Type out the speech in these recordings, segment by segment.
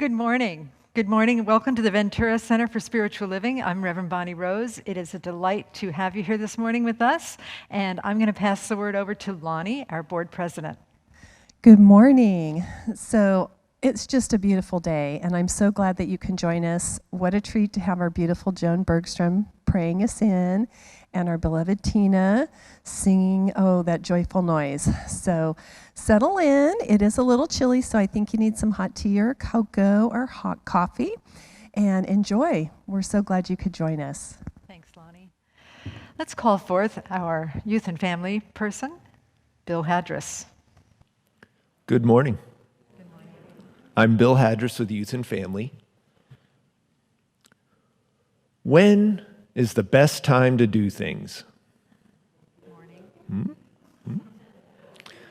Good morning. Good morning. Welcome to the Ventura Center for Spiritual Living. I'm Reverend Bonnie Rose. It is a delight to have you here this morning with us. And I'm going to pass the word over to Lonnie, our board president. Good morning. So it's just a beautiful day, and I'm so glad that you can join us. What a treat to have our beautiful Joan Bergstrom praying us in, and our beloved Tina singing, oh, that joyful noise. So settle in. It is a little chilly, so I think you need some hot tea or cocoa or hot coffee, and enjoy. We're so glad you could join us. Thanks, Lonnie. Let's call forth our youth and family person, Bill Hadris. Good morning. I'm Bill Hadris with Youth and Family. When is the best time to do things? Morning.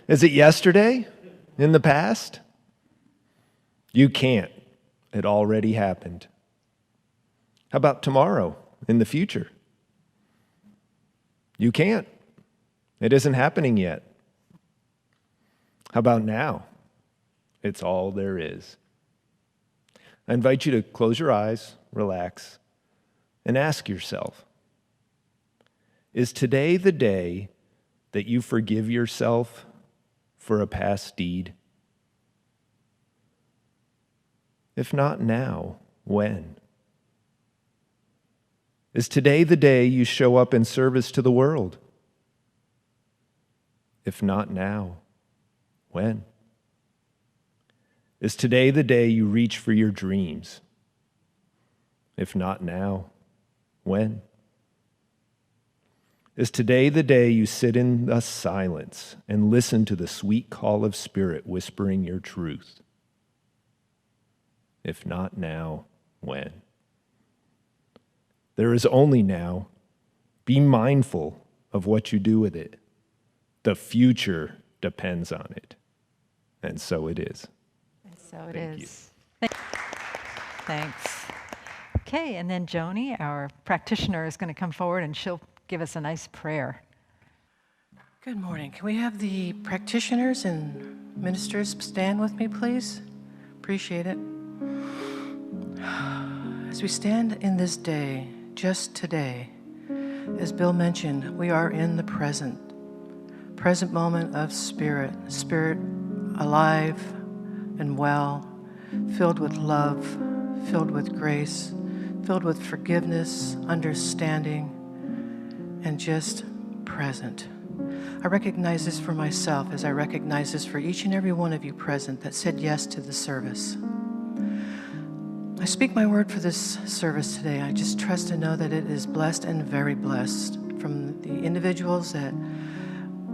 Is it yesterday? In the past? You can't. It already happened. How about tomorrow? In the future? You can't. It isn't happening yet. How about now? It's all there is. I invite you to close your eyes, relax, and ask yourself, is today the day that you forgive yourself for a past deed? If not now, when? Is today the day you show up in service to the world? If not now, when? Is today the day you reach for your dreams? If not now, when? Is today the day you sit in the silence and listen to the sweet call of Spirit whispering your truth? If not now, when? There is only now. Be mindful of what you do with it. The future depends on it. And so it is. And so it is. Thanks. Okay, and then Joni, our practitioner, is going to come forward and she'll give us a nice prayer. Good morning. Can we have the practitioners and ministers stand with me, please? Appreciate it. As we stand in this day, just today, as Bill mentioned, we are in the present moment of spirit alive and well, filled with love, filled with grace, filled with forgiveness, understanding, and just present. I recognize this for myself as I recognize this for each and every one of you present that said yes to the service. I speak my word for this service today. I just trust and know that it is blessed and very blessed from the individuals that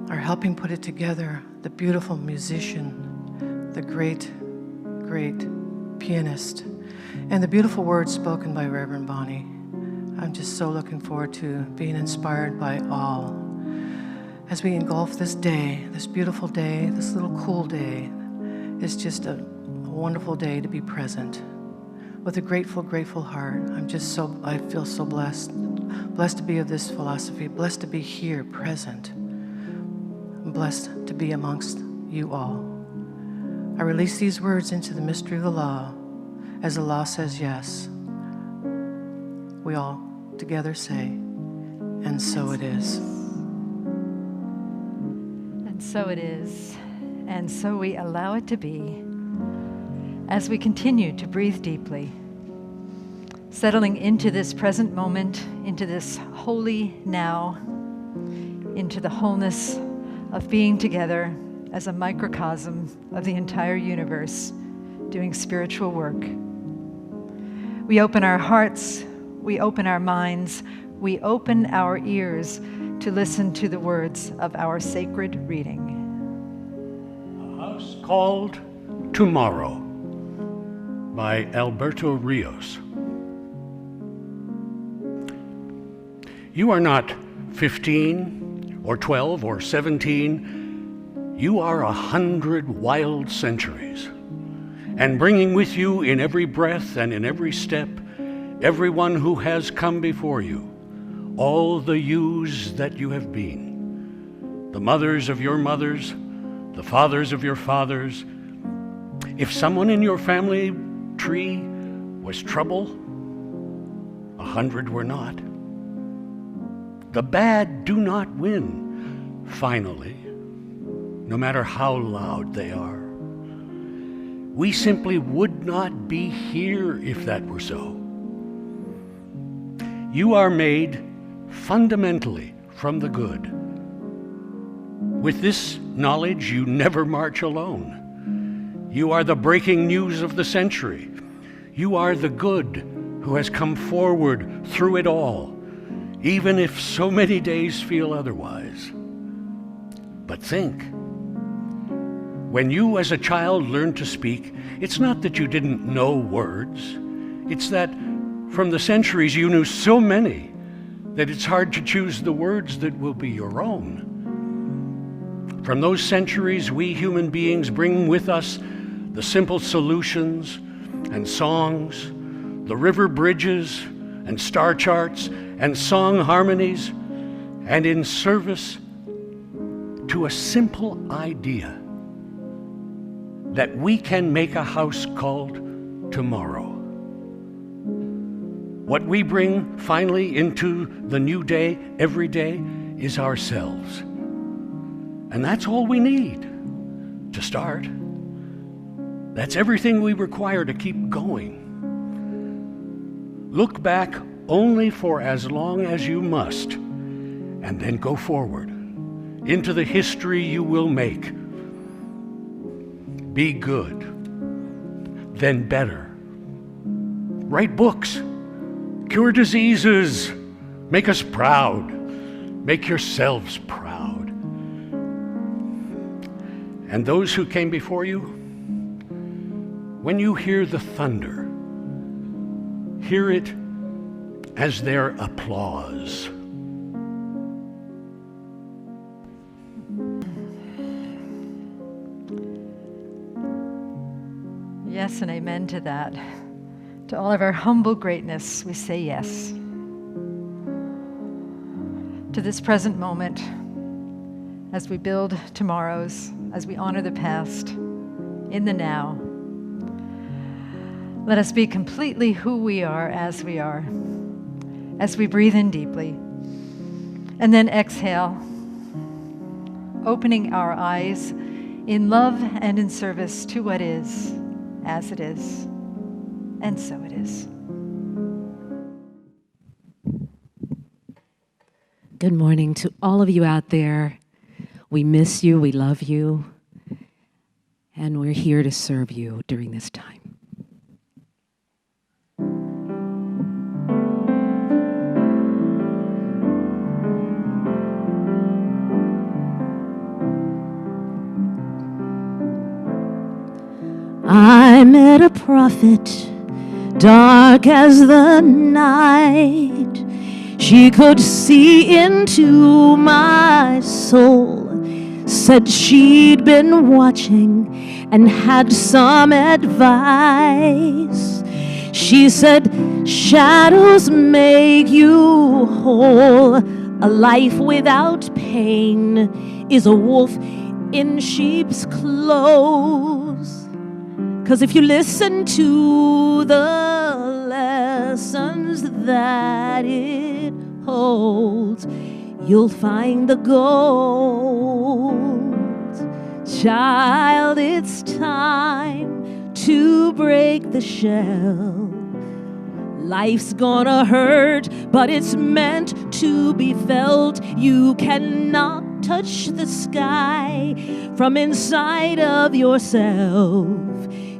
are helping put it together, the beautiful musician, the great pianist, and the beautiful words spoken by Reverend Bonnie. I'm just so looking forward to being inspired by all. As we engulf this day, this beautiful day, this little cool day, it's just a wonderful day to be present. With a grateful heart, I feel so blessed to be of this philosophy, blessed to be here, present. I'm blessed to be amongst you all. I release these words into the mystery of the law, as the law says yes. We all together say, and so it is. And so it is. And so we allow it to be as we continue to breathe deeply, settling into this present moment, into this holy now, into the wholeness of being together as a microcosm of the entire universe, doing spiritual work. We open our hearts, we open our minds, we open our ears to listen to the words of our sacred reading. A House Called Tomorrow by Alberto Rios. You are not 15 or 12 or 17. You are 100 wild centuries, and bringing with you in every breath and in every step everyone who has come before you, all the yous that you have been, the mothers of your mothers, the fathers of your fathers. If someone in your family tree was trouble, 100 were not. The bad do not win, finally, no matter how loud they are. We simply would not be here if that were so. You are made fundamentally from the good. With this knowledge, you never march alone. You are the breaking news of the century. You are the good who has come forward through it all, even if so many days feel otherwise. But think, when you as a child learned to speak, it's not that you didn't know words. It's that from the centuries you knew so many that it's hard to choose the words that will be your own. From those centuries, we human beings bring with us the simple solutions and songs, the river bridges and star charts and song harmonies, and in service to a simple idea that we can make a house called tomorrow. What we bring finally into the new day every day is ourselves. And that's all we need to start. That's everything we require to keep going. Look back only for as long as you must, and then go forward into the history you will make. Be good, then better. Write books, cure diseases, make us proud, make yourselves proud. And those who came before you, when you hear the thunder, hear it as their applause. Yes, and amen to that. To all of our humble greatness, we say yes. To this present moment, as we build tomorrows, as we honor the past, in the now, let us be completely who we are, as we breathe in deeply. And then exhale, opening our eyes in love and in service to what is, as it is, and so it is. Good morning to all of you out there. We miss you, we love you, and we're here to serve you during this time. I met a prophet, dark as the night. She could see into my soul, said she'd been watching and had some advice. She said, shadows make you whole. A life without pain is a wolf in sheep's clothes. 'Cause if you listen to the lessons that it holds, you'll find the gold. Child, it's time to break the shell. Life's gonna hurt, but it's meant to be felt. You cannot touch the sky from inside of yourself.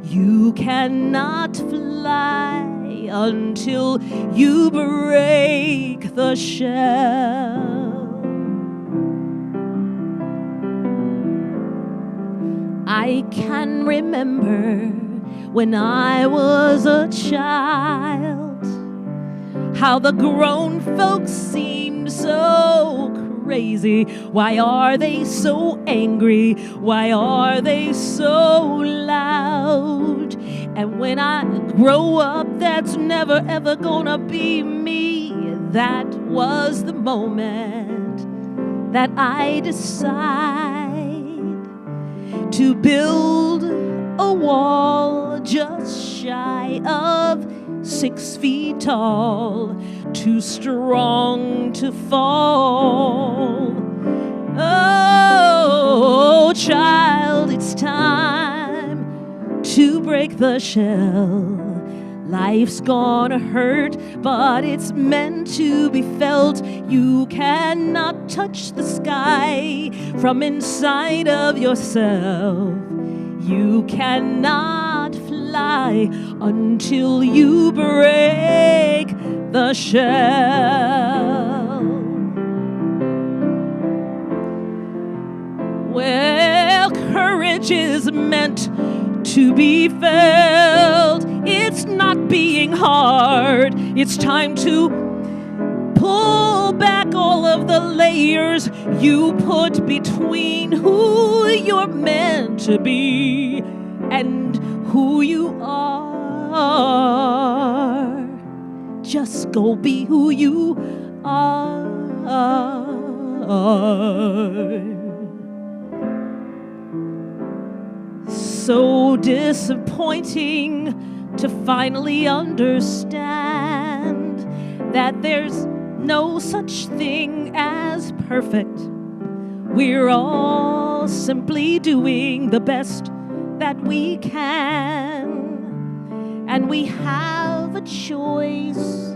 You cannot fly until you break the shell. I can remember when I was a child, how the grown folks seemed so crazy. Why are they so angry? Why are they so loud? And when I grow up, that's never ever gonna be me. That was the moment that I decide to build a wall just shy of 6 feet tall, too strong to fall. Oh, child, it's time to break the shell. Life's gonna hurt, but it's meant to be felt. You cannot touch the sky from inside of yourself. You cannot fly until you break the shell. Well, courage is meant to be felt. It's not being hard. It's time to pull back all of the layers you put between who you're meant to be and who you are. Just go be who you are. So disappointing to finally understand that there's no such thing as perfect. We're all simply doing the best that we can, and we have a choice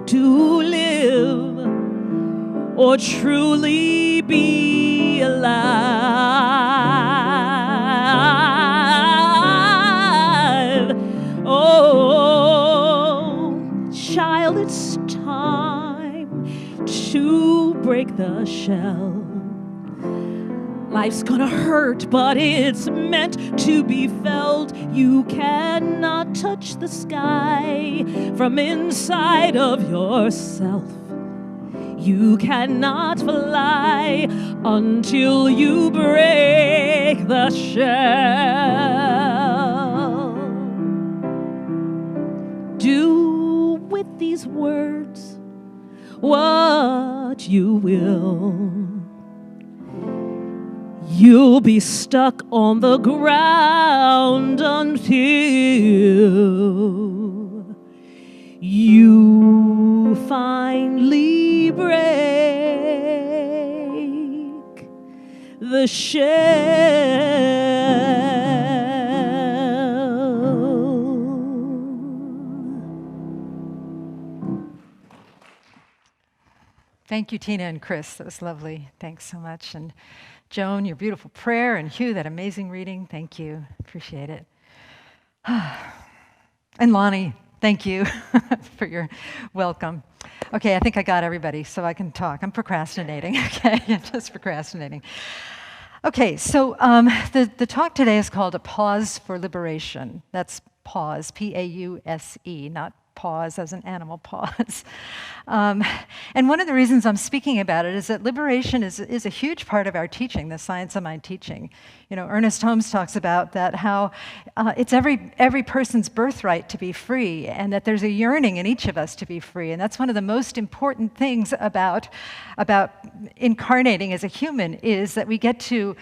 to live or truly be alive. Oh, child, it's time to break the shell. Life's gonna hurt, but it's meant to be felt. You cannot touch the sky from inside of yourself. You cannot fly until you break the shell. Do with these words what you will. You'll be stuck on the ground until you finally break the shell. Thank you, Tina and Chris. That was lovely. Thanks so much. And Joan, your beautiful prayer, and Hugh, that amazing reading. Thank you. Appreciate it. And Lonnie, thank you for your welcome. Okay, I think I got everybody, so I can talk. I'm procrastinating, okay? I'm just procrastinating. Okay, so the talk today is called A Pause for Liberation. That's pause, P-A-U-S-E, not pause as an animal pause. And one of the reasons I'm speaking about it is that liberation is a huge part of our teaching, the science of mind teaching. You know, Ernest Holmes talks about that, how it's every person's birthright to be free, and that there's a yearning in each of us to be free. And that's one of the most important things about incarnating as a human, is that we get to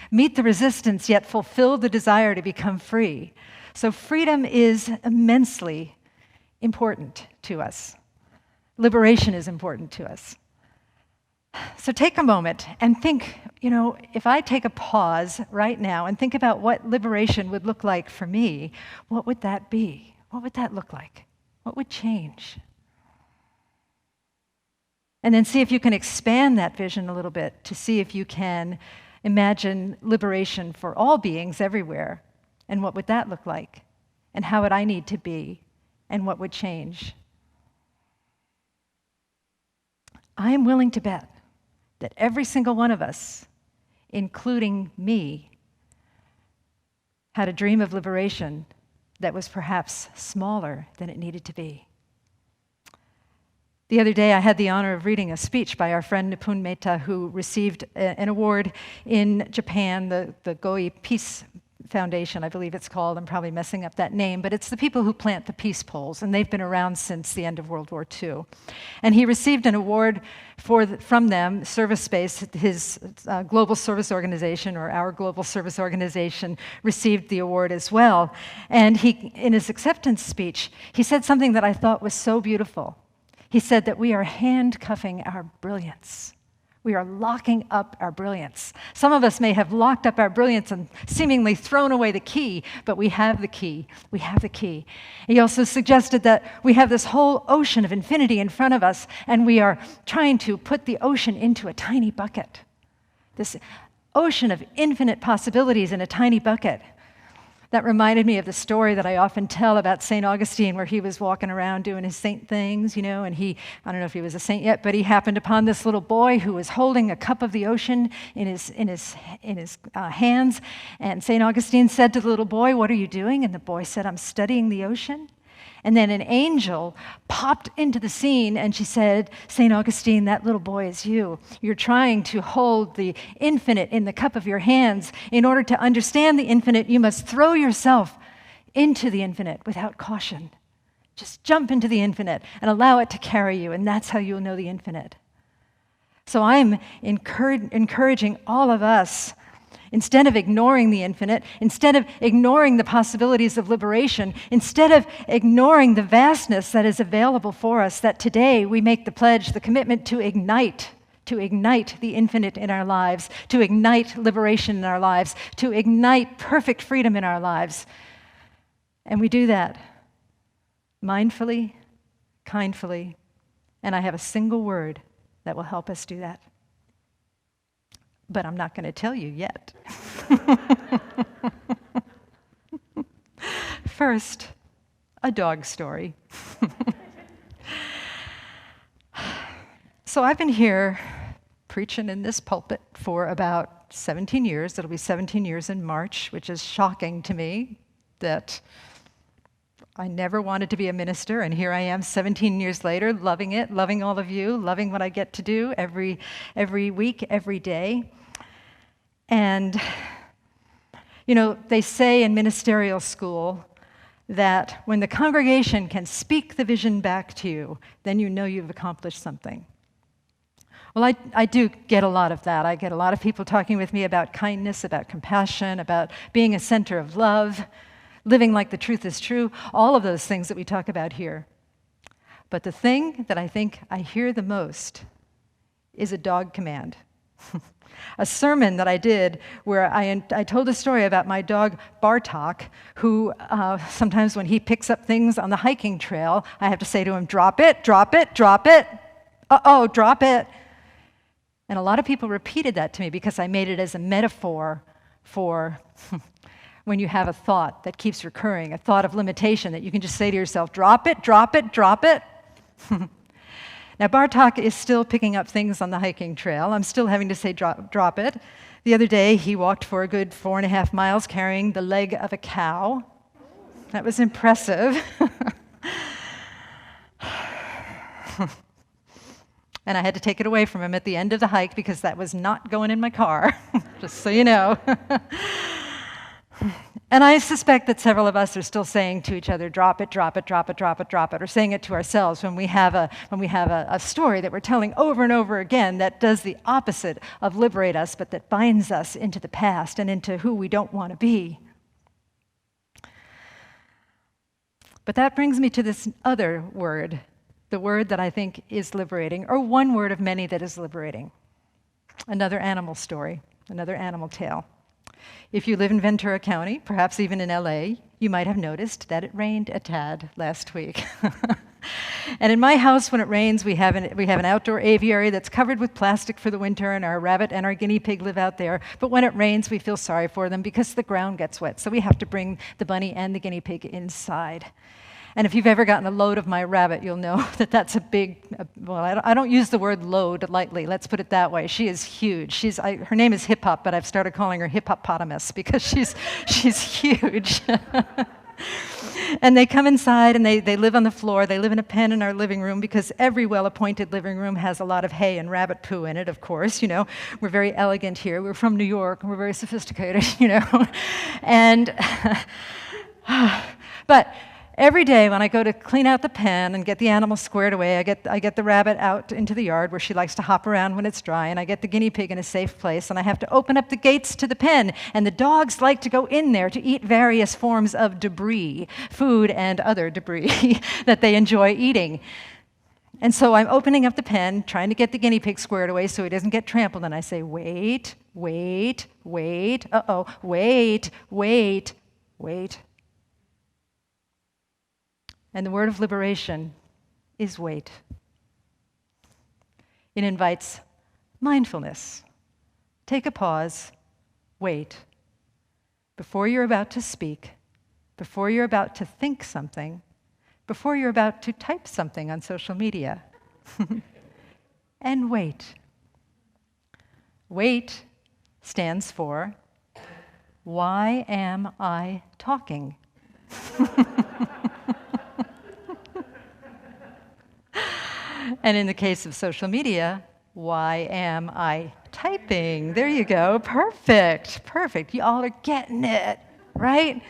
meet the resistance yet fulfill the desire to become free. So freedom is immensely important to us. Liberation is important to us. So take a moment and think, you know, if I take a pause right now and think about what liberation would look like for me, what would that be? What would that look like? What would change? And then see if you can expand that vision a little bit to see if you can imagine liberation for all beings everywhere. And what would that look like? And how would I need to be? And what would change? I am willing to bet that every single one of us, including me, had a dream of liberation that was perhaps smaller than it needed to be. The other day, I had the honor of reading a speech by our friend Nipun Mehta, who received an award in Japan, the Goi Peace Foundation, I believe it's called. I'm probably messing up that name, but it's the people who plant the peace poles, and they've been around since the end of World War II. And he received an award from them, Service Space, his global service organization, or our global service organization, received the award as well. And he, in his acceptance speech, he said something that I thought was so beautiful. He said that we are handcuffing our brilliance. We are locking up our brilliance. Some of us may have locked up our brilliance and seemingly thrown away the key, but we have the key. We have the key. He also suggested that we have this whole ocean of infinity in front of us, and we are trying to put the ocean into a tiny bucket. This ocean of infinite possibilities in a tiny bucket. That reminded me of the story that I often tell about St. Augustine, where he was walking around doing his saint things, and I don't know if he was a saint yet, but he happened upon this little boy who was holding a cup of the ocean in his hands. And St. Augustine said to the little boy, "What are you doing?" And the boy said, "I'm studying the ocean." And then an angel popped into the scene, and she said, "St. Augustine, that little boy is you. You're trying to hold the infinite in the cup of your hands. In order to understand the infinite, you must throw yourself into the infinite without caution. Just jump into the infinite and allow it to carry you, and that's how you'll know the infinite." So I'm encouraging all of us, instead of ignoring the infinite, instead of ignoring the possibilities of liberation, instead of ignoring the vastness that is available for us, that today we make the pledge, the commitment to ignite the infinite in our lives, to ignite liberation in our lives, to ignite perfect freedom in our lives. And we do that mindfully, kindfully, and I have a single word that will help us do that. But I'm not going to tell you yet. First, a dog story. So I've been here preaching in this pulpit for about 17 years. It'll be 17 years in March, which is shocking to me that I never wanted to be a minister, and here I am 17 years later, loving it, loving all of you, loving what I get to do every week, every day. And, they say in ministerial school that when the congregation can speak the vision back to you, then you know you've accomplished something. Well, I do get a lot of that. I get a lot of people talking with me about kindness, about compassion, about being a center of love, living like the truth is true, all of those things that we talk about here. But the thing that I think I hear the most is a dog command. A sermon that I did where I told a story about my dog Bartok, who sometimes when he picks up things on the hiking trail, I have to say to him, "Drop it, drop it, drop it. Uh-oh, drop it." And a lot of people repeated that to me because I made it as a metaphor for when you have a thought that keeps recurring, a thought of limitation that you can just say to yourself, "Drop it, drop it, drop it." Now, Bartok is still picking up things on the hiking trail. I'm still having to say drop it. The other day, he walked for a good 4.5 miles carrying the leg of a cow. That was impressive. And I had to take it away from him at the end of the hike because that was not going in my car, just so you know. And I suspect that several of us are still saying to each other, "Drop it, drop it, drop it, drop it, drop it," or saying it to ourselves when we have a story that we're telling over and over again that does the opposite of liberate us, but that binds us into the past and into who we don't want to be. But that brings me to this other word, the word that I think is liberating, or one word of many that is liberating. Another animal story, another animal tale. If you live in Ventura County, perhaps even in LA, you might have noticed that it rained a tad last week. And in my house, when it rains, we have an outdoor aviary that's covered with plastic for the winter, and our rabbit and our guinea pig live out there. But when it rains, we feel sorry for them because the ground gets wet, so we have to bring the bunny and the guinea pig inside. And if you've ever gotten a load of my rabbit, you'll know that that's a big, well, I don't use the word load lightly, let's put it that way. She is huge. Her name is Hip Hop, but I've started calling her Hippopotamus because she's huge. And they come inside and they live on the floor. They live in a pen in our living room because every well-appointed living room has a lot of hay and rabbit poo in it, of course. You know, we're very elegant here. We're from New York and we're very sophisticated, you know. And, but every day when I go to clean out the pen and get the animal squared away, I get the rabbit out into the yard where she likes to hop around when it's dry, and I get the guinea pig in a safe place, and I have to open up the gates to the pen, and the dogs like to go in there to eat various forms of debris, food and other debris that they enjoy eating. And so I'm opening up the pen, trying to get the guinea pig squared away so he doesn't get trampled, and I say, wait, wait, wait, uh-oh, wait, wait, wait. And the word of liberation is wait. It invites mindfulness. Take a pause, wait. Before you're about to speak, before you're about to think something, before you're about to type something on social media. And wait. Wait stands for, why am I talking? And in the case of social media, why am I typing? There you go. Perfect. Perfect. You all are getting it, right?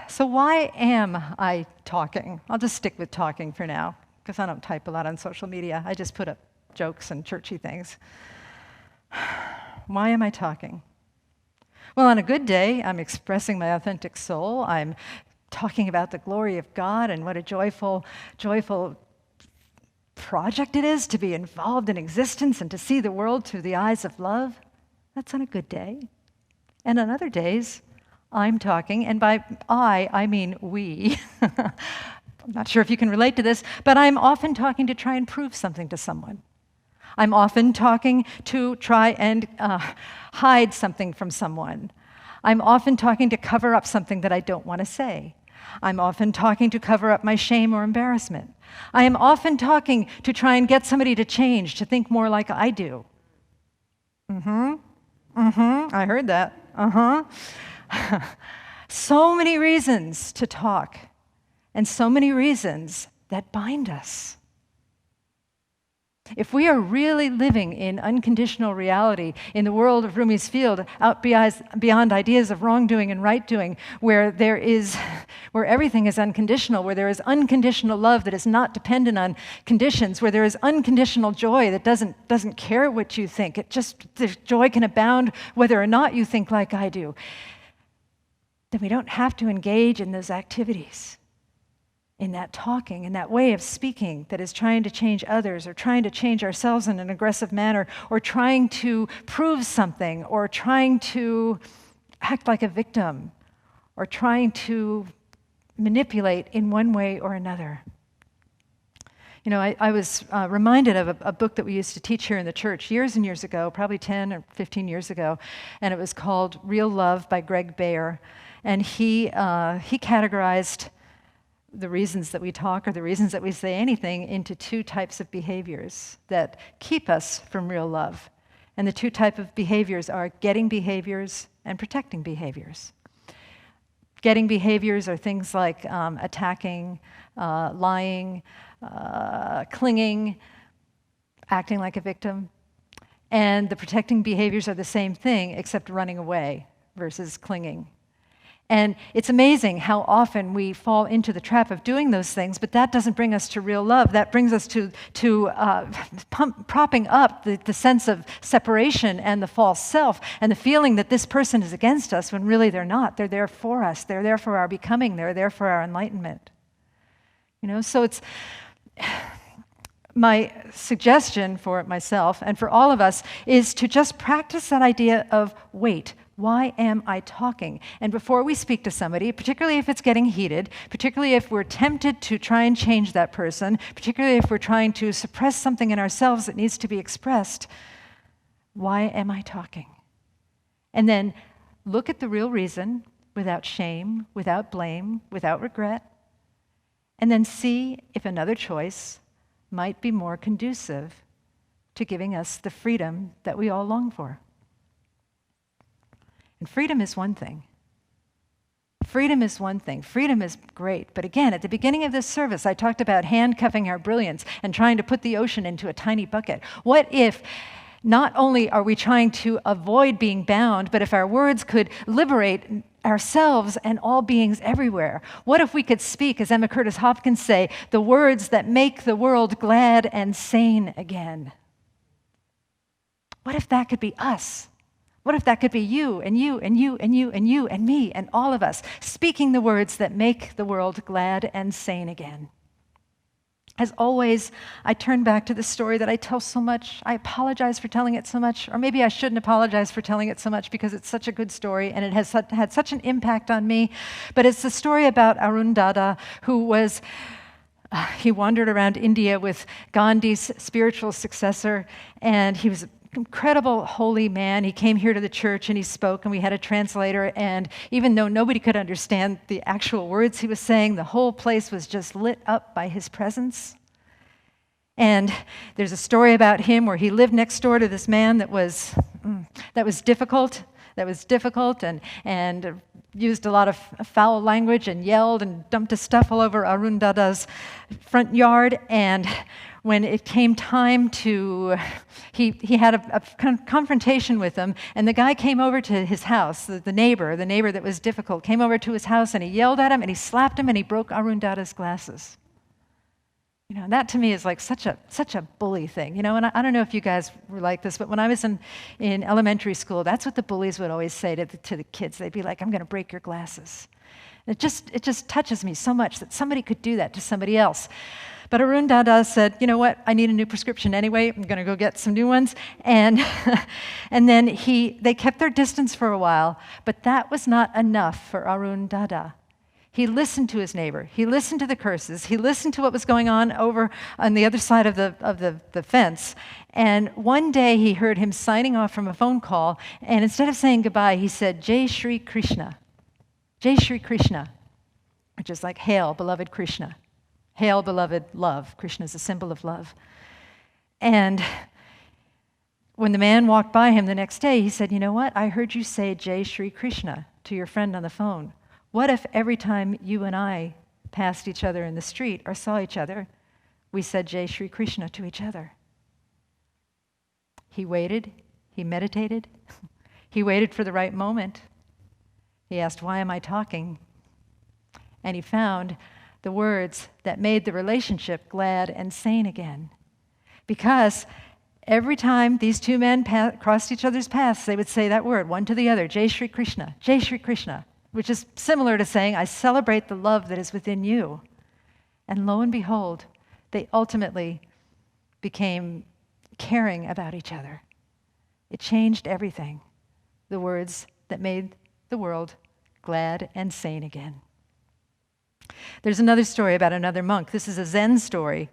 So why am I talking? I'll just stick with talking for now, because I don't type a lot on social media. I just put up jokes and churchy things. Why am I talking? Well, on a good day, I'm expressing my authentic soul. I'm talking about the glory of God and what a joyful project it is to be involved in existence and to see the world through the eyes of love. That's on a good day. And on other days, I'm talking, and by I mean we. I'm not sure if you can relate to this, but I'm often talking to try and prove something to someone. I'm often talking to try and hide something from someone. I'm often talking to cover up something that I don't want to say. I'm often talking to cover up my shame or embarrassment. I am often talking to try and get somebody to change, to think more like I do. I heard that. So many reasons to talk, and so many reasons that bind us. If we are really living in unconditional reality, in the world of Rumi's field, out beyond ideas of wrongdoing and right doing, where everything is unconditional, where there is unconditional love that is not dependent on conditions, where there is unconditional joy that doesn't care what you think, the joy can abound whether or not you think like I do, then we don't have to engage in those activities, in that talking, in that way of speaking that is trying to change others or trying to change ourselves in an aggressive manner or trying to prove something or trying to act like a victim or trying to manipulate in one way or another. You know, I was reminded of a book that we used to teach here in the church years and years ago, probably 10 or 15 years ago, and it was called Real Love by Greg Bayer. And he categorized the reasons that we talk or the reasons that we say anything into two types of behaviors that keep us from real love. And the two types of behaviors are getting behaviors and protecting behaviors. Getting behaviors are things like attacking, lying, clinging, acting like a victim. And the protecting behaviors are the same thing, except running away versus clinging. And it's amazing how often we fall into the trap of doing those things, but that doesn't bring us to real love. That brings us to propping up the sense of separation and the false self and the feeling that this person is against us when really they're not. They're there for us. They're there for our becoming. They're there for our enlightenment. You know, so it's my suggestion for myself and for all of us is to just practice that idea of wait. Why am I talking? And before we speak to somebody, particularly if it's getting heated, particularly if we're tempted to try and change that person, particularly if we're trying to suppress something in ourselves that needs to be expressed, why am I talking? And then look at the real reason without shame, without blame, without regret, and then see if another choice might be more conducive to giving us the freedom that we all long for. And freedom is one thing. freedom is one thing. Freedom is great. But again, at the beginning of this service, I talked about handcuffing our brilliance and trying to put the ocean into a tiny bucket. What if not only are we trying to avoid being bound, but if our words could liberate ourselves and all beings everywhere? What if we could speak, as Emma Curtis Hopkins say, the words that make the world glad and sane again? What if that could be us? What if that could be you and you and you and you and you and me and all of us speaking the words that make the world glad and sane again? As always, I turn back to the story that I tell so much. I apologize for telling it so much, or maybe I shouldn't apologize for telling it so much because it's such a good story and it has had such an impact on me. But it's the story about Arun Dada, who was, he wandered around India with Gandhi's spiritual successor, and he was incredible holy man. He came here to the church and he spoke, and we had a translator, and even though nobody could understand the actual words he was saying, the whole place was just lit up by his presence. And there's a story about him where he lived next door to this man that was difficult and used a lot of foul language and yelled and dumped his stuff all over Arun Dada's front yard. And when it came time to, he had a confrontation with him, and the guy came over to his house, the neighbor that was difficult, came over to his house, and he yelled at him, and he slapped him, and he broke Arun Dada's glasses. You know, and that to me is like such a bully thing, you know, and I don't know if you guys were like this, but when I was in elementary school, that's what the bullies would always say to the kids. They'd be like, I'm going to break your glasses. And it just touches me so much that somebody could do that to somebody else. But Arun Dada said, you know what, I need a new prescription anyway, I'm going to go get some new ones. And then they kept their distance for a while, but that was not enough for Arun Dada. He listened to his neighbor. He listened to the curses. He listened to what was going on over on the other side of the fence. And one day he heard him signing off from a phone call, and instead of saying goodbye, he said, Jai Shri Krishna. Jai Shri Krishna, which is like, hail, beloved Krishna. Hail, beloved love. Krishna is a symbol of love. And when the man walked by him the next day, he said, you know what? I heard you say Jai Shri Krishna to your friend on the phone. What if every time you and I passed each other in the street or saw each other, we said Jai Shri Krishna to each other? He waited. He meditated. He waited for the right moment. He asked, why am I talking? And he found the words that made the relationship glad and sane again. Because every time these two men crossed each other's paths, they would say that word, one to the other, Jai Shri Krishna, Jai Shri Krishna, which is similar to saying, I celebrate the love that is within you. And lo and behold, they ultimately became caring about each other. It changed everything. The words that made the world glad and sane again. There's another story about another monk. This is a Zen story.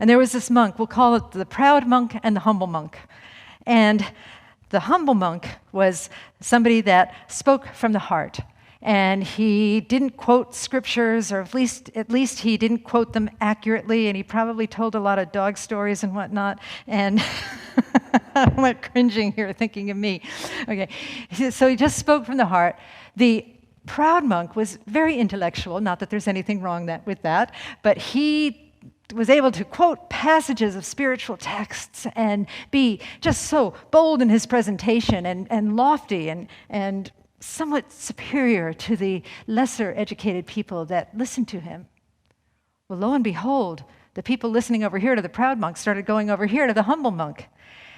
And there was this monk, we'll call it the proud monk and the humble monk. And the humble monk was somebody that spoke from the heart. And he didn't quote scriptures, or at least he didn't quote them accurately, and he probably told a lot of dog stories and whatnot. And I'm like cringing here thinking of me. Okay, so he just spoke from the heart. The proud monk was very intellectual, not that there's anything wrong with that, but he was able to quote passages of spiritual texts and be just so bold in his presentation and lofty and somewhat superior to the lesser educated people that listened to him. Well, lo and behold, the people listening over here to the proud monk started going over here to the humble monk.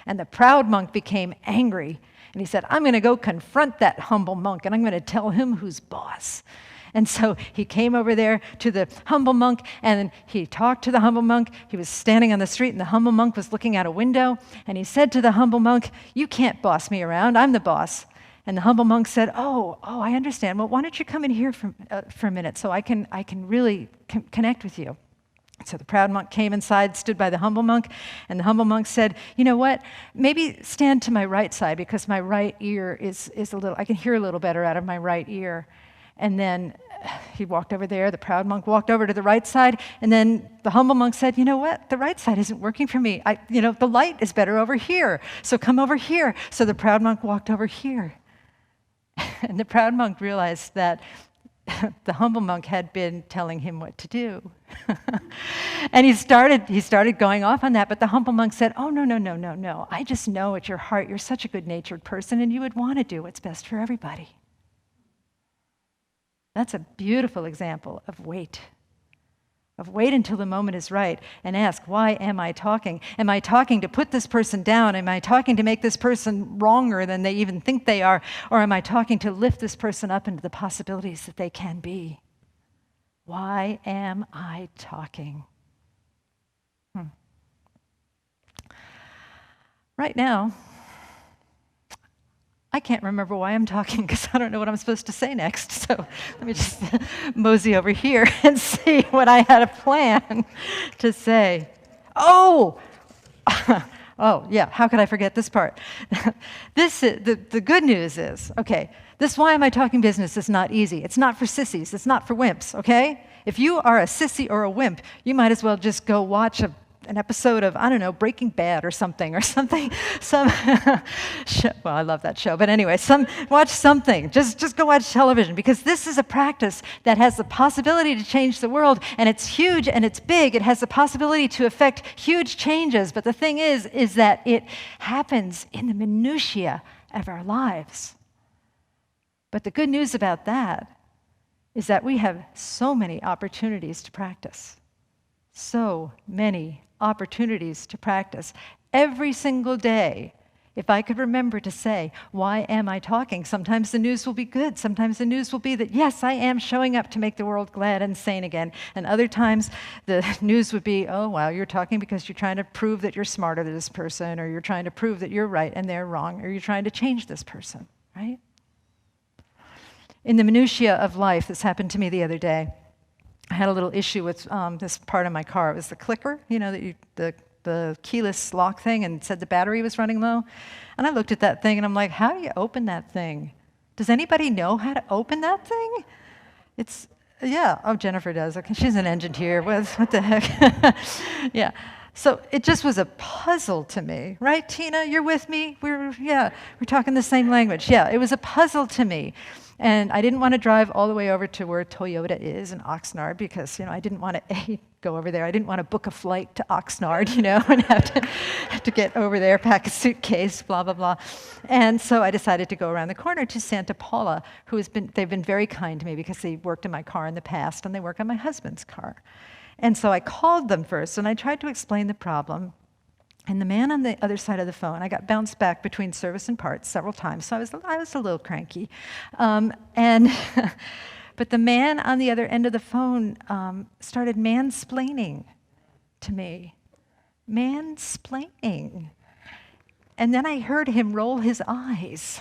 And the proud monk became angry. And he said, I'm going to go confront that humble monk, and I'm going to tell him who's boss. And so he came over there to the humble monk, and he talked to the humble monk. He was standing on the street, and the humble monk was looking out a window. And he said to the humble monk, you can't boss me around. I'm the boss. And the humble monk said, oh, I understand. Well, why don't you come in here for a minute so I can really connect with you. So the proud monk came inside, stood by the humble monk, and the humble monk said, you know what, maybe stand to my right side because my right ear is a little, I can hear a little better out of my right ear. And then he walked over there, the proud monk walked over to the right side, and then the humble monk said, you know what, the right side isn't working for me. The light is better over here, so come over here. So the proud monk walked over here. And the proud monk realized that the humble monk had been telling him what to do. And he started going off on that, but the humble monk said, oh, no. I just know at your heart you're such a good-natured person and you would want to do what's best for everybody. That's a beautiful example of wait until the moment is right and ask, why am I talking? Am I talking to put this person down? Am I talking to make this person wronger than they even think they are? Or am I talking to lift this person up into the possibilities that they can be? Why am I talking? Right now, I can't remember why I'm talking because I don't know what I'm supposed to say next. So let me just mosey over here and see what I had a plan to say. Oh, yeah, how could I forget this part? The good news is, okay, this why am I talking business is not easy. It's not for sissies. It's not for wimps, okay? If you are a sissy or a wimp, you might as well just go watch an episode of, I don't know, Breaking Bad or something, some show. Well, I love that show, but anyway, watch something. Just go watch television, because this is a practice that has the possibility to change the world, and it's huge and it's big. It has the possibility to affect huge changes, but the thing is that it happens in the minutiae of our lives. But the good news about that is that we have so many opportunities to practice. So many opportunities to practice. Every single day, if I could remember to say, why am I talking? Sometimes the news will be good. Sometimes the news will be that, yes, I am showing up to make the world glad and sane again. And other times the news would be, oh, wow, you're talking because you're trying to prove that you're smarter than this person, or you're trying to prove that you're right and they're wrong, or you're trying to change this person, right? In the minutiae of life, this happened to me the other day. I had a little issue with this part of my car. It was the clicker, the keyless lock thing, and it said the battery was running low. And I looked at that thing, and I'm like, how do you open that thing? Does anybody know how to open that thing? Jennifer does. Okay, she's an engineer. What the heck? Yeah. So it just was a puzzle to me, right, Tina? You're with me? We're talking the same language. Yeah, it was a puzzle to me. And I didn't want to drive all the way over to where Toyota is in Oxnard because, I didn't want to go over there. I didn't want to book a flight to Oxnard, and have to get over there, pack a suitcase, blah, blah, blah. And so I decided to go around the corner to Santa Paula, they've been very kind to me because they worked in my car in the past and they work on my husband's car. And so I called them first and I tried to explain the problem. And the man on the other side of the phone, I got bounced back between service and parts several times, so I was a little cranky. But the man on the other end of the phone started mansplaining to me. Mansplaining. And then I heard him roll his eyes.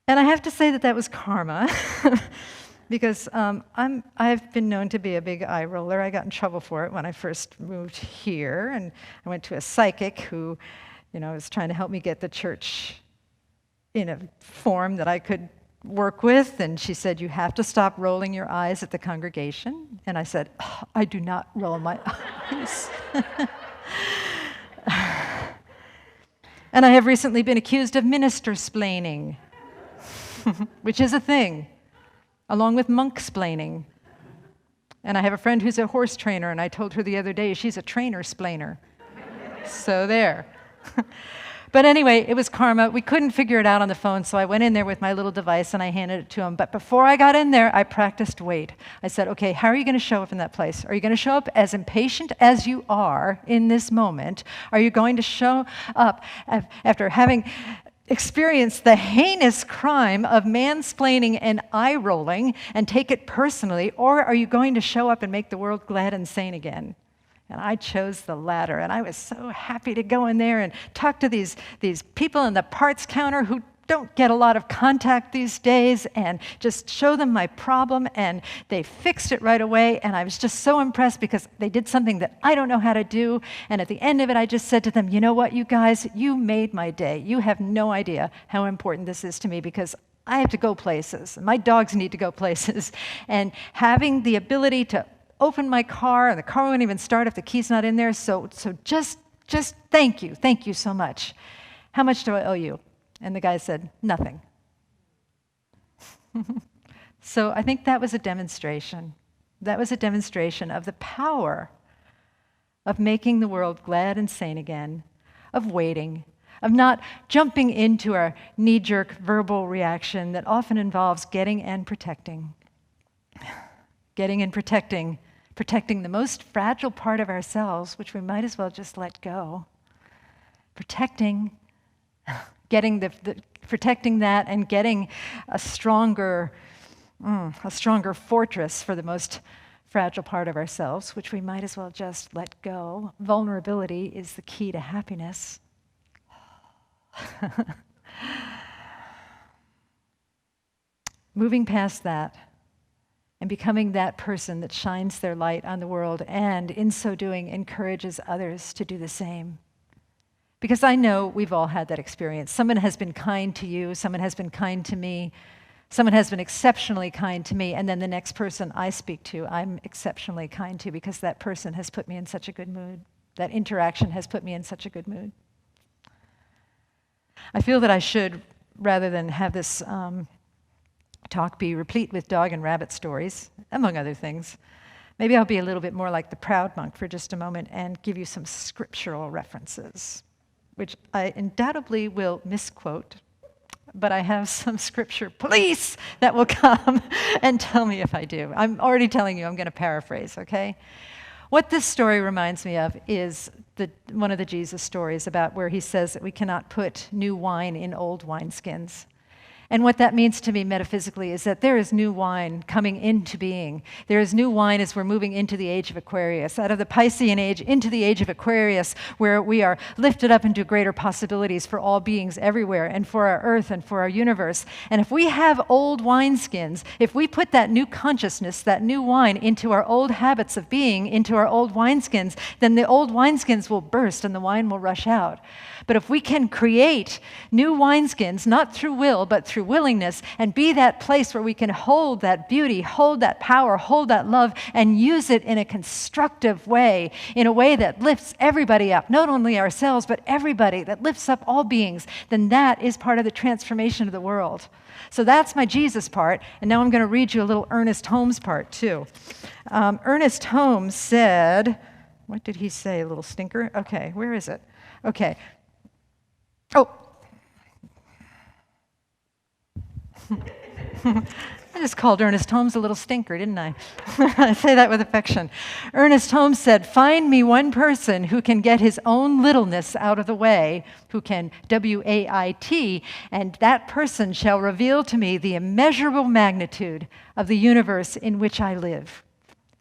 And I have to say that was karma. Because I've been known to be a big eye roller. I got in trouble for it when I first moved here, and I went to a psychic who, was trying to help me get the church in a form that I could work with, and she said, you have to stop rolling your eyes at the congregation. And I said, I do not roll my eyes. And I have recently been accused of minister-splaining, which is a thing, along with monk-splaining. And I have a friend who's a horse trainer, and I told her the other day she's a trainer-splainer. So there. But anyway, it was karma. We couldn't figure it out on the phone, so I went in there with my little device and I handed it to him. But before I got in there, I practiced wait. I said, okay, how are you going to show up in that place? Are you going to show up as impatient as you are in this moment? Are you going to show up after having experience the heinous crime of mansplaining and eye-rolling and take it personally, or are you going to show up and make the world glad and sane again? And I chose the latter, and I was so happy to go in there and talk to these people in the parts counter who don't get a lot of contact these days, and just show them my problem, and they fixed it right away. And I was just so impressed because they did something that I don't know how to do. And at the end of it, I just said to them, you know what, you guys, you made my day. You have no idea how important this is to me because I have to go places. My dogs need to go places. And having the ability to open my car, and the car won't even start if the key's not in there. So just thank you so much. How much do I owe you? And the guy said, nothing. So I think that was a demonstration. That was a demonstration of the power of making the world glad and sane again, of waiting, of not jumping into our knee-jerk verbal reaction that often involves getting and protecting. Getting and protecting the most fragile part of ourselves, which we might as well just let go. Protecting that and getting a stronger fortress for the most fragile part of ourselves, which we might as well just let go. Vulnerability is the key to happiness. Moving past that and becoming that person that shines their light on the world and in so doing encourages others to do the same. Because I know we've all had that experience. Someone has been kind to you, someone has been kind to me, someone has been exceptionally kind to me, and then the next person I speak to, I'm exceptionally kind to because that person has put me in such a good mood. That interaction has put me in such a good mood. I feel that I should, rather than have this talk be replete with dog and rabbit stories, among other things, maybe I'll be a little bit more like the proud monk for just a moment and give you some scriptural references, which I undoubtedly will misquote, but I have some scripture police that will come and tell me if I do. I'm already telling you I'm going to paraphrase, okay? What this story reminds me of is one of the Jesus stories about where he says that we cannot put new wine in old wineskins. And what that means to me metaphysically is that there is new wine coming into being. There is new wine as we're moving into the age of Aquarius, out of the Piscean age into the age of Aquarius, where we are lifted up into greater possibilities for all beings everywhere and for our earth and for our universe. And if we have old wineskins, if we put that new consciousness, that new wine into our old habits of being, into our old wineskins, then the old wineskins will burst and the wine will rush out. But if we can create new wineskins, not through will, but through willingness, and be that place where we can hold that beauty, hold that power, hold that love, and use it in a constructive way, in a way that lifts everybody up, not only ourselves, but everybody, that lifts up all beings, then that is part of the transformation of the world. So that's my Jesus part, and now I'm going to read you a little Ernest Holmes part, too. Ernest Holmes said, what did he say, a little stinker? Okay, where is it? Okay. Oh. I just called Ernest Holmes a little stinker, didn't I? I say that with affection. Ernest Holmes said, "Find me one person who can get his own littleness out of the way, who can W-A-I-T, and that person shall reveal to me the immeasurable magnitude of the universe in which I live."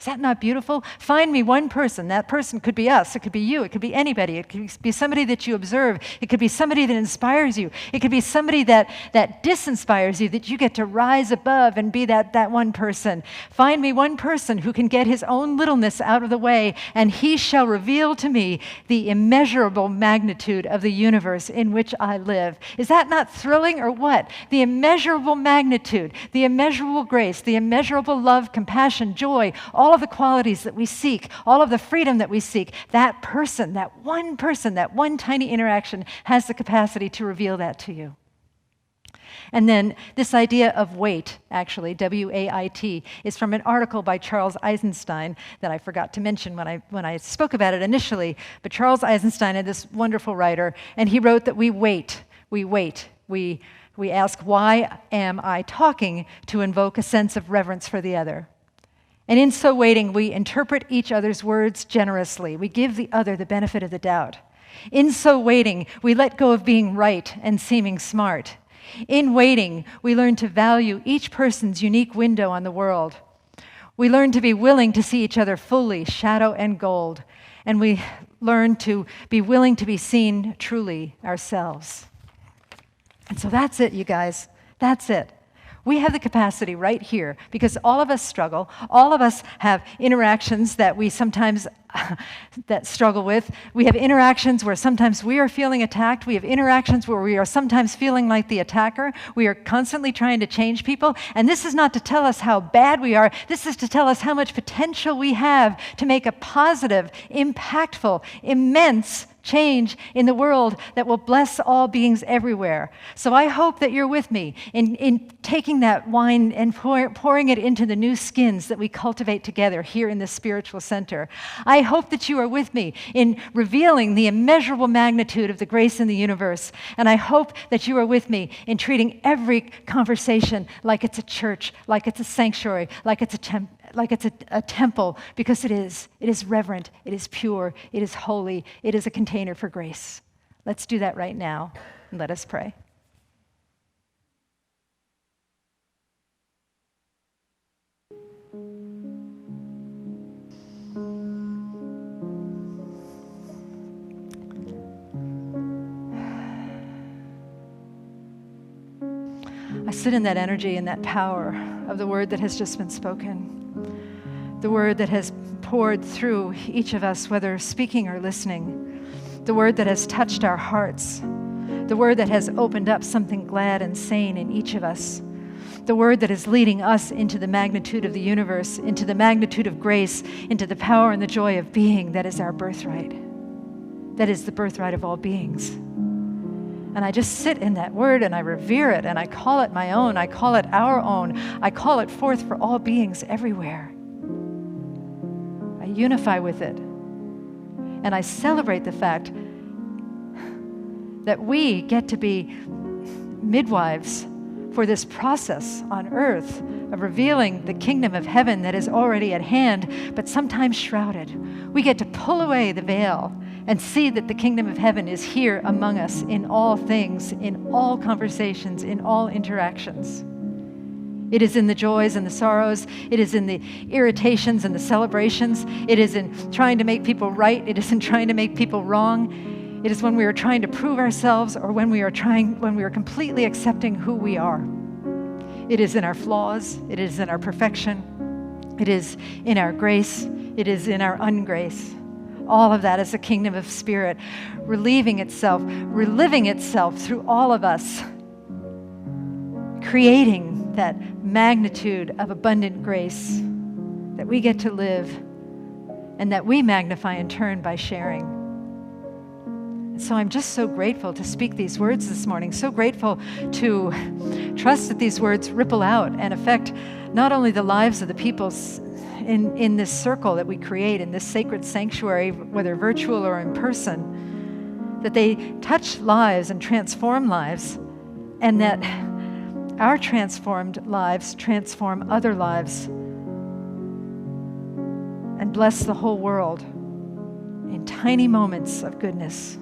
Is that not beautiful? Find me one person. That person could be us. It could be you. It could be anybody. It could be somebody that you observe. It could be somebody that inspires you. It could be somebody that disinspires you, that you get to rise above and be that one person. Find me one person who can get his own littleness out of the way, and he shall reveal to me the immeasurable magnitude of the universe in which I live. Is that not thrilling or what? The immeasurable magnitude, the immeasurable grace, the immeasurable love, compassion, joy, all of the qualities that we seek, all of the freedom that we seek, that person, that one tiny interaction has the capacity to reveal that to you. And then this idea of wait, actually, W-A-I-T, is from an article by Charles Eisenstein that I forgot to mention when I spoke about it initially. But Charles Eisenstein is this wonderful writer, and he wrote that we wait. We ask, why am I talking, to invoke a sense of reverence for the other. And in so waiting, we interpret each other's words generously. We give the other the benefit of the doubt. In so waiting, we let go of being right and seeming smart. In waiting, we learn to value each person's unique window on the world. We learn to be willing to see each other fully, shadow and gold. And we learn to be willing to be seen truly ourselves. And so that's it, you guys. That's it. We have the capacity right here, because all of us struggle, all of us have interactions that we sometimes that struggle with. We have interactions where sometimes we are feeling attacked. We have interactions where we are sometimes feeling like the attacker. We are constantly trying to change people. And this is not to tell us how bad we are. This is to tell us how much potential we have to make a positive, impactful, immense change in the world that will bless all beings everywhere. So I hope that you're with me in taking that wine and pouring it into the new skins that we cultivate together here in this spiritual center. I hope that you are with me in revealing the immeasurable magnitude of the grace in the universe. And I hope that you are with me in treating every conversation like it's a church, like it's a sanctuary, like it's a temple, because it is. It is reverent, it is pure, it is holy, it is a container for grace. Let's do that right now, and let us pray. I sit in that energy and that power of the word that has just been spoken. The word that has poured through each of us, whether speaking or listening. The word that has touched our hearts. The word that has opened up something glad and sane in each of us. The word that is leading us into the magnitude of the universe, into the magnitude of grace, into the power and the joy of being that is our birthright. That is the birthright of all beings. And I just sit in that word and I revere it and I call it my own. I call it our own. I call it forth for all beings everywhere. I unify with it. And I celebrate the fact that we get to be midwives for this process on earth of revealing the kingdom of heaven that is already at hand, but sometimes shrouded. We get to pull away the veil and see that the kingdom of heaven is here among us in all things, in all conversations, in all interactions. It is in the joys and the sorrows. It is in the irritations and the celebrations. It is in trying to make people right. It is in trying to make people wrong. It is when we are trying to prove ourselves or when we are completely accepting who we are. It is in our flaws. It is in our perfection. It is in our grace. It is in our ungrace. All of that is the kingdom of spirit, reliving itself through all of us, creating that magnitude of abundant grace that we get to live and that we magnify in turn by sharing. So I'm just so grateful to speak these words this morning, so grateful to trust that these words ripple out and affect not only the lives of the people in this circle that we create, in this sacred sanctuary, whether virtual or in person, that they touch lives and transform lives, and that our transformed lives transform other lives and bless the whole world in tiny moments of goodness.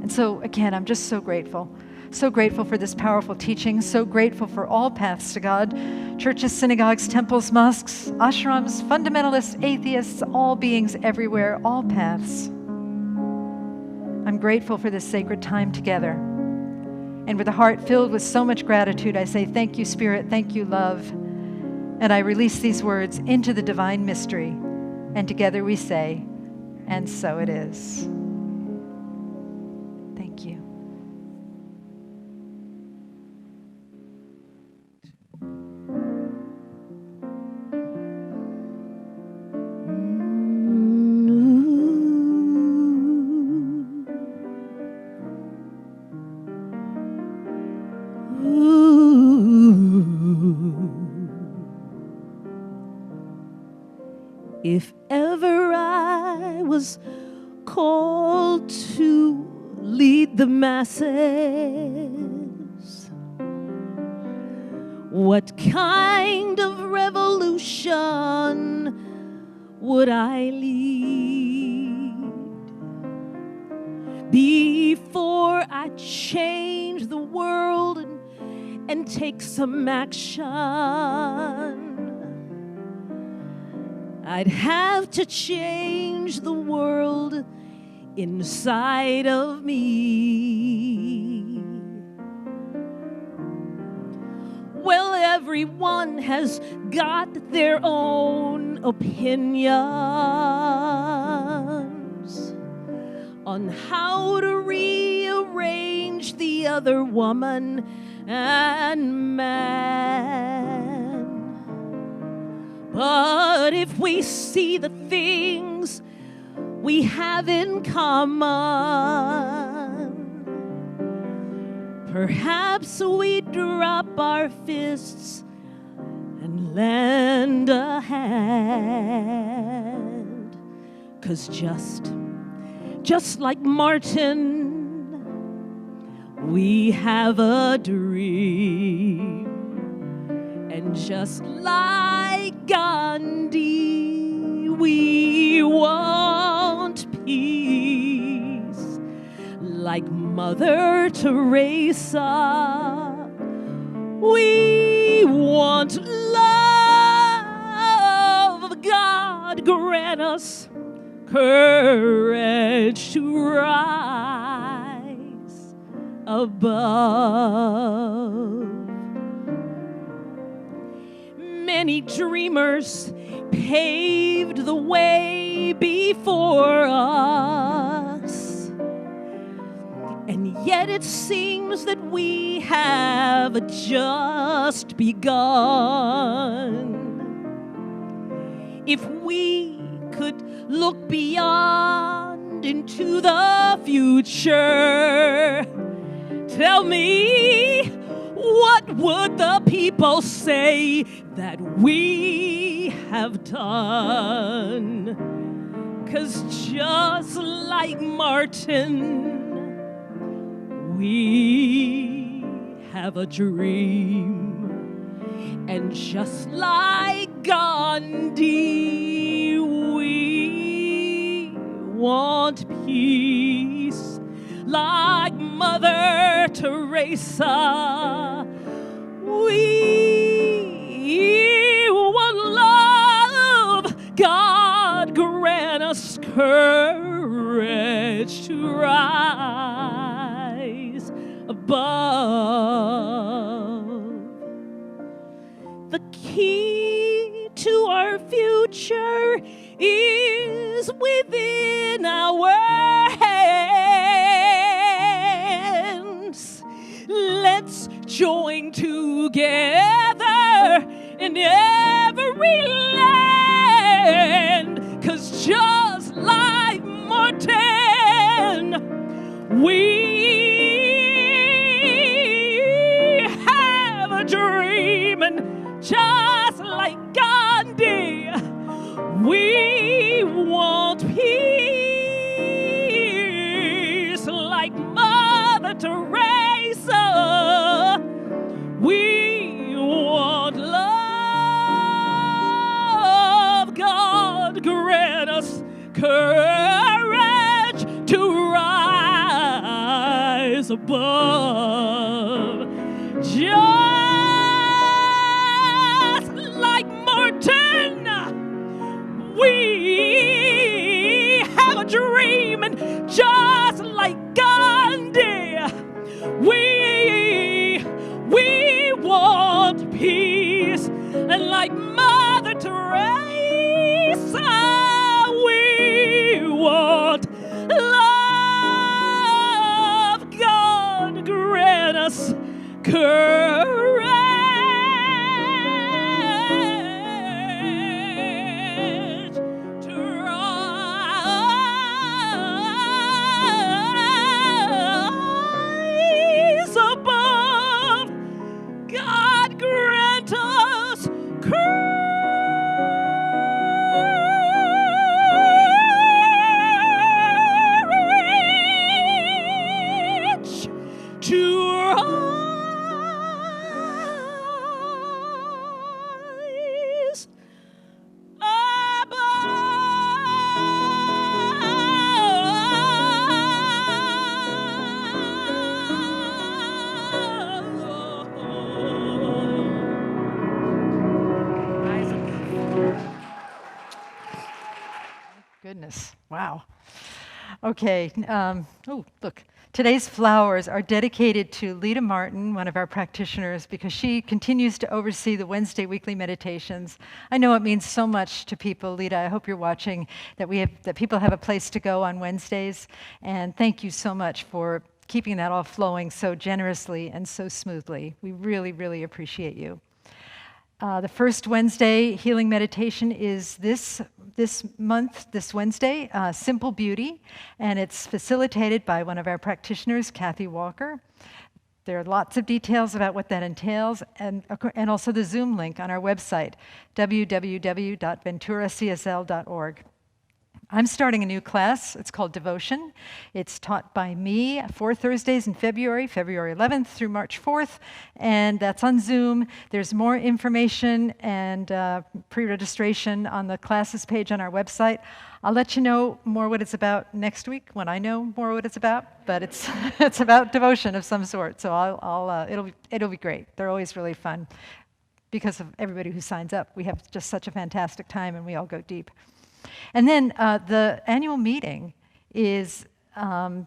And so, again, I'm just so grateful. So grateful for this powerful teaching. So grateful for all paths to God. Churches, synagogues, temples, mosques, ashrams, fundamentalists, atheists, all beings everywhere, all paths. I'm grateful for this sacred time together. And with a heart filled with so much gratitude, I say, thank you, Spirit, thank you, love. And I release these words into the divine mystery. And together we say, and so it is. Thank you. If ever I was called to lead the masses, what kind of revolution would I lead? Before I change the world and take some action, I'd have to change the world inside of me. Well, everyone has got their own own opinions on how to rearrange the other woman and man. But if we see the things we have in common, perhaps we drop our fists and lend a hand. 'Cause just like Martin, we have a dream. And just like Gandhi, we want peace. Like Mother Teresa, we want love. God grant us courage to rise above. Many dreamers paved the way before us, and yet it seems that we have just begun. If we could look beyond into the future, tell me, what would the people say that we have done? 'Cause just like Martin, we have a dream. And just like Gandhi, we want peace. Like Mother Teresa, we want love. God grant us courage to rise above. The key to our future is within our hands. Let's join together in every land. 'Cause just like Martin, we have a dream. And just like Gandhi, we want peace. Like Mother Teresa, we want love. God grant us courage to rise above. Just like Martin, we have a dream. And just like Gandhi, we want peace. And like Mother Teresa, we want love. God grant us courage to rise above. God grant us courage to rise Goodness. Wow. Okay. Oh, look. Today's flowers are dedicated to Lita Martin, one of our practitioners, because she continues to oversee the Wednesday weekly meditations. I know it means so much to people, Lita. I hope you're watching, that people have a place to go on Wednesdays. And thank you so much for keeping that all flowing so generously and so smoothly. We really, really appreciate you. The first Wednesday healing meditation is this Wednesday, Simple Beauty, and it's facilitated by one of our practitioners, Kathy Walker. There are lots of details about what that entails, and also the Zoom link on our website, www.VenturaCSL.org. I'm starting a new class. It's called Devotion. It's taught by me 4 Thursdays in February 11th through March 4th, and that's on Zoom. There's more information and pre-registration on the classes page on our website. I'll let you know more what it's about next week when I know more what it's about, but it's it's about devotion of some sort. So it'll be great. They're always really fun because of everybody who signs up. We have just such a fantastic time, and we all go deep. And then the annual meeting is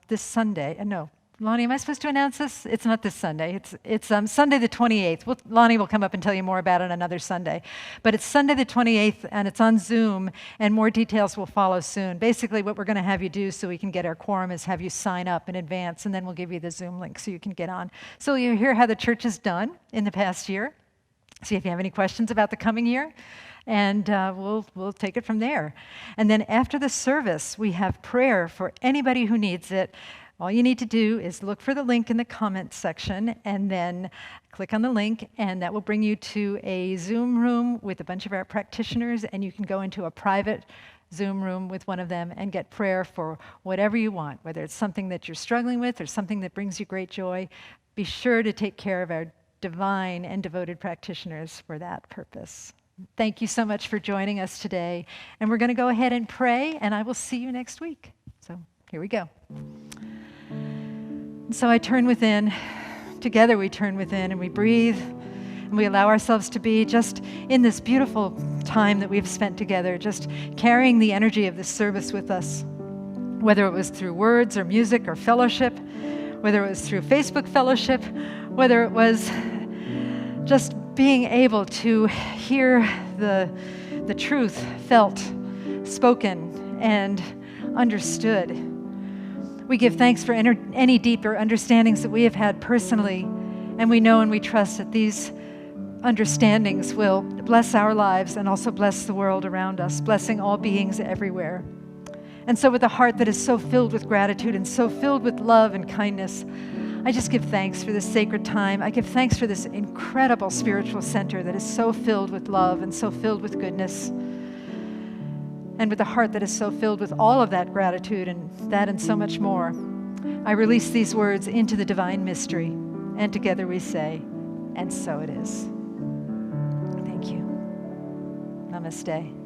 this Sunday. No, Lonnie, am I supposed to announce this? It's not this Sunday. It's Sunday the 28th. Lonnie will come up and tell you more about it another Sunday. But it's Sunday the 28th, and it's on Zoom, and more details will follow soon. Basically, what we're going to have you do so we can get our quorum is have you sign up in advance, and then we'll give you the Zoom link so you can get on. So you'll hear how the church has done in the past year. See if you have any questions about the coming year. And we'll take it from there. And then after the service, we have prayer for anybody who needs it. All you need to do is look for the link in the comments section and then click on the link, and that will bring you to a Zoom room with a bunch of our practitioners, and you can go into a private Zoom room with one of them and get prayer for whatever you want, whether it's something that you're struggling with or something that brings you great joy. Be sure to take care of our divine and devoted practitioners for that purpose. Thank you so much for joining us today. And we're going to go ahead and pray, and I will see you next week. So here we go. So I turn within. Together we turn within and we breathe. And we allow ourselves to be just in this beautiful time that we've spent together, just carrying the energy of this service with us, whether it was through words or music or fellowship, whether it was through Facebook fellowship, whether it was just being able to hear the truth felt, spoken, and understood. We give thanks for any deeper understandings that we have had personally, and we know and we trust that these understandings will bless our lives and also bless the world around us, blessing all beings everywhere. And so with a heart that is so filled with gratitude and so filled with love and kindness, I just give thanks for this sacred time. I give thanks for this incredible spiritual center that is so filled with love and so filled with goodness. And with a heart that is so filled with all of that gratitude and so much more, I release these words into the divine mystery. And together we say, and so it is. Thank you. Namaste.